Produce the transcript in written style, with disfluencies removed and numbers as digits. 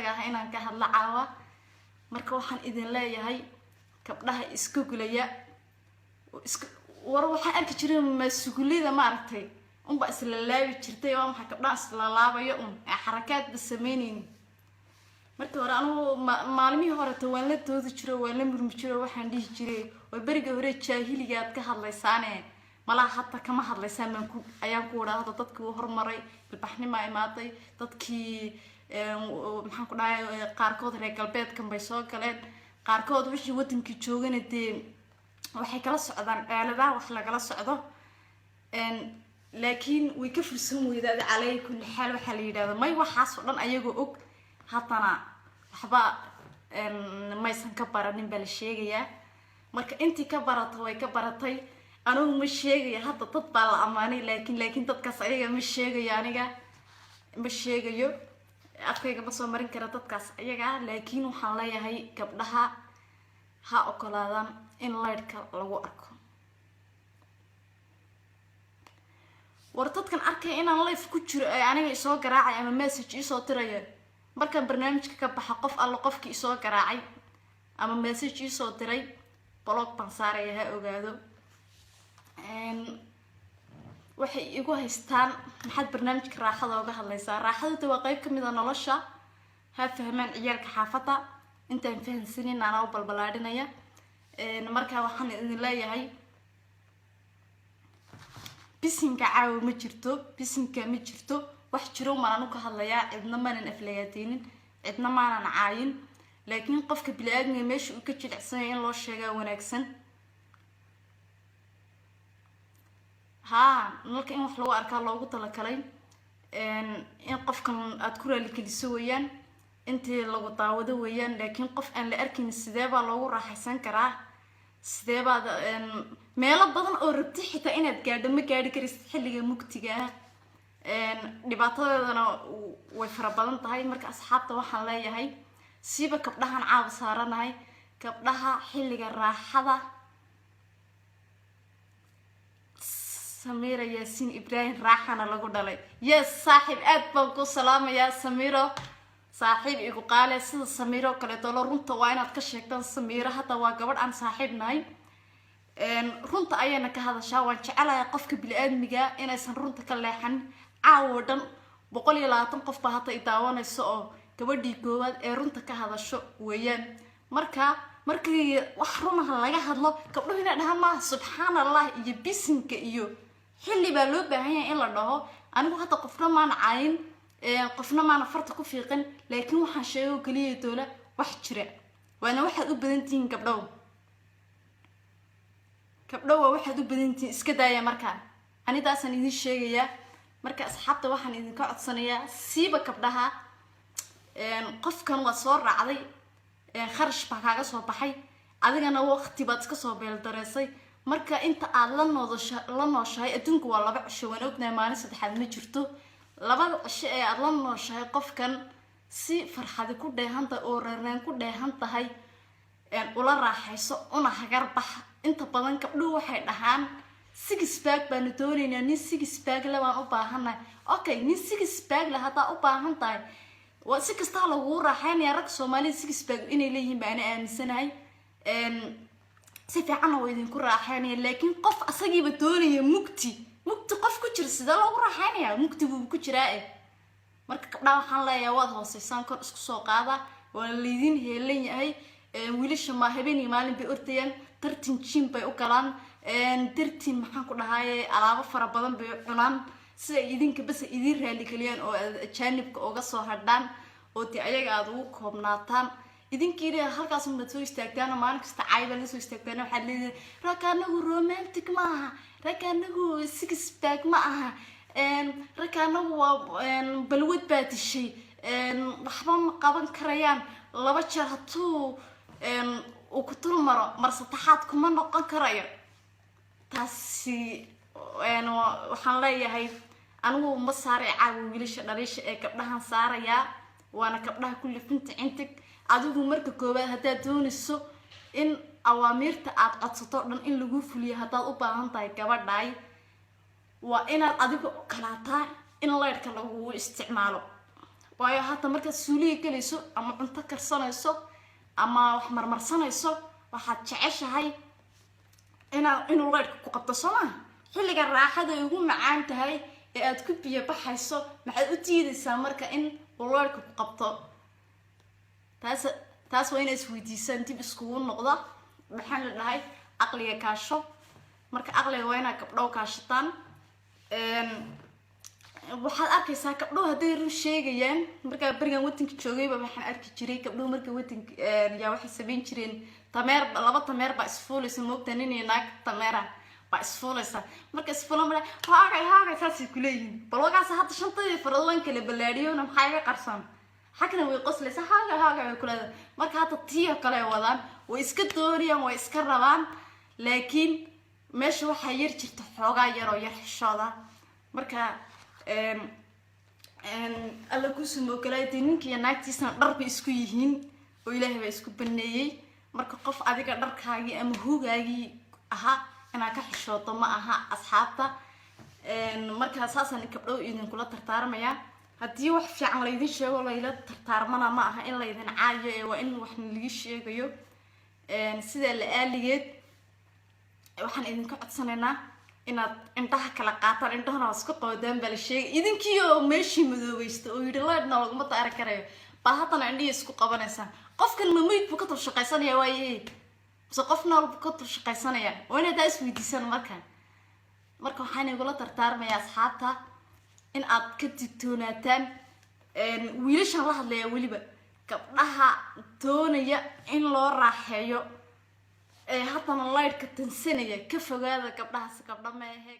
asaga ah inaan ka hadla caawa marka waxaan idin leeyahay gabdhaha isku gulaya war waxaan arki jiray mas'uuliyada ma aragtay ba isla laabi jirtay waa maxay gabdhaha isla laabayo xarakaad sameeyeen marka hore anu maalmihii hore waan la doodi jiray waan la murmi jiray waxaan dhihi jiray way bariga hore jaahiligaad ka hadlaysaane malaha hatta kama hadlaysan man ku ayaan ku wada dadkii hormaray ilbaxnimo ay maatay dadkii maxaan ku dhahay qaarkood reer galbeedkan bay soo galeen qaarkood wixii wadankii joogana waxay kala socdaan aaladaha wax lagala socdo laakiin way ka fursan weydaad calay kulli xaal waxa la yiraahdo may waxaas oo dhan ayagoo og hatana waxba maysan ka baranin bal sheegaya marka intii ka barato way ka baratay anigu ma sheegaya hadda dad baa la amaanay laakiin dadkaas ayaga ma sheegayo aniga ma sheegayo afkayga ma soo marin kara dadkaas ayaga laakiin waxaan leeyahay gabdhaha ha ogolaadaan in leedka lagu arko war dadkan arkay inaan live ku jiro ay aniga soo garaacay ama message soo tirayo markaan barnaamijka ka baxa qof alla qofkii soo garaacay ama message soo diray blog baan saaray ha ogaado waxay igu haystaan maxad barnaamijka raaxada uga hadlaysaa raaxadu waa qayb kamid ah nolosha ha fahmaan ciyaalka xaafada intaan fahansanin aan u balbalaadinaya marka waxaan idin leeyahay bisinka caaw ma jirto wax jiro maraan ka hadlayaa cidna maanan aflagaateenin cidna maanan caayin laakiin qofka bilaaadmiga meesha uu ka jilicsan in loo sheegaa wanaagsan nalka in wax lagu arkaa loogu talagalay in qofkan aad ku raali geliso weeyaan intii lagu daawado weeyaan laakiin qof aan la arkin sidee baa loogu raaxaysan karaa sidee baa meelo badan oo rabti xitaa inaad gaadho ma gaadhi karist xilliga mugtiga dhibaatadeedana way fara badan tahay marka asxaabta waxaan leeyahay siiba gabdhahan caaw saaranahay gabdhaha xilliga raaxada Samira Yasin Ibrahim raaxana lagu dhalay yes saaxiib aad baan ku salaamayaa Samiro saaxiib igu qaale sida Samiro kale dolo runta waa inaad ka sheegtaan Samira hada waa gabadh aan saaxiib nahay runta ayana ka hadashaa waan jecelahay qofka bini'aadmiga inaysan runta ka leexan caawo dhan 120 qof baa hata idaawanayso oo gabadhii koowaad ee runta ka hadasho weeyaan markii wax runaha laga hadlo gabdhuhu inay dhahaan ma subhanallah iyo bisinka iyo xilli baa loo baahan yahay in la dhaho anigu hata qofna ma nacaayin qofna ma farta ku fiiqin laakiin waxaan sheego kaliya doola wax jira waana waxaad u badantiin gabdhow waxaad u badantiin iska daaya marka anidaasan idin sheegaya marka asxaabta waxaan idin ka codsanayaa siiba gabdhaha qofkan waa soo raacday kharash baa kaaga soo baxay adigana waqti baad iska soo beel dareesay marka inta aad la nooshahay adduunku waa 2 cisho waan ognahay maalin saddexaad ma jirto 2 cisho ee aad la nooshahay qofkan si farxad ku dheehanta oo reereen ku dheehantahay ula raaxayso una hagar bax inta badan gabdhuhu waxay dhahaan six pack baan doonaynaa nin six pack la waan u baahanahay okay nin six pack la hada u baahan tahay waa si kasta lagu raaxaynaya rag Soomaali six pack inay leeyihiin baan aaminsanahay si fiican oo idin ku raaxaynaya laakiin qof asagiiba doonaya mugti qof ku jira sida lagu raaxaynaya mugti buu ku jiraa marka gabdhaha waxaan leeyahay waad hooseysan kor isku soo qaada waa leedin heelan yahay wiilasha ma habeenii maalin bay ordayaan tartin jim bay u galaan tartin maxaan ku dhahay alaabo fara badan bay cunaan sida idinka bas idin raali galiyaan oo jaanibka uga soo hadhaan oo tii ayaga aad ugu koobnaataan idinkiina halkaas ma soo istaagtaan maalin kasta caayba la soo istaagtaan waxa leeyahay rakaanagu romantic ma aha rakaanagu six pack ma aha rakaanagu waa balwad baa dishay waxba ma qaban karayaan 2 jeer hatuu oo ku tulmaro mar saddexaad kuma noqon karayo taasi waxaan leeyahay anigu ma saaray caawi wiilasha dhaliisha ee gabdhahan saaraya waana gabdhaha kulli finta intig adigu marka koobaad hadaa doonayso in awaamirta aad codsato dhan in lagu fuliyo hadaad u baahan tahay gabadhay waa inaad adigu kalaataa in leerka lagu isticmaalo waayo hata marka suuliga galayso ama cunto karsanayso ama wax marmarsanayso waxaad jeceshahay inuu leydhka ku qabto Soomaa xilliga raaxada ugu macaan tahay ee aad ku biyo baxayso maxaad u tiidaysaa marka in leydhka ku qabto taas waa inaad isweydiisaan dib iskugu noqdo maxaan la dhahay aqliga kaasho marka aqliga waa inaad gabdho kaashataan waxaad arkaysaa gabdho haday run sheegayaan marka barigan wadanka joogayba waxaan arki jiray gabdho marka wadanka yaa waxay sameyn jireen laba tameer ba isfuulaysa moogta nin iyo naag tameera ba isfuulaysa marka isfuulamada haagay saasi kuleeyin bal wagaas hadda shantadii farad waan kala balaadhiyona maxay iga qarsan xaqna way qoslaysa haagay way kula marka hadda tiyo kale wadaan way iska dooriyaan way iska rabaan laakiin meesha waxa yar jirta xoogaa yar oo yar xishooda marka alla ku sumo kale ninkiina naagtiisna dharba isku yihiin oo Ilaahay ba isku baneeyay marka qof adiga dharkaagi ama hugaagi aha ina ka xishooto ma aha asxaabta marka asaasan gabdho idin kula tartaarmaya hadii wax fiican la idin sheego la ila tartaarmana ma aha in la idin caayo ee waa in wax laga sheegayo sida la aaligeed waxaan idin ka codsanaynaa inaad intaha kala qaataan intahana isku qoodaan bal sheeg idinkiyo meeshii madoobaysta oo yiri leedna laguma taari karayo baa hadana indhihi isku qabanaysa qofkan ma meyd buu ka tul shaqaysanaya waayay so qofna walba ka tul shaqaysanaya oo inaad taas weydiisan marka waxaan igula tartaarmaya asxaabta in aad ka digtoonataan wiilashan la hadlaya waliba gabdhaha doonaya in loo raaxeeyo hadana leydhka tansanaya ka fogaada gabdhahaas gabdha ma ahe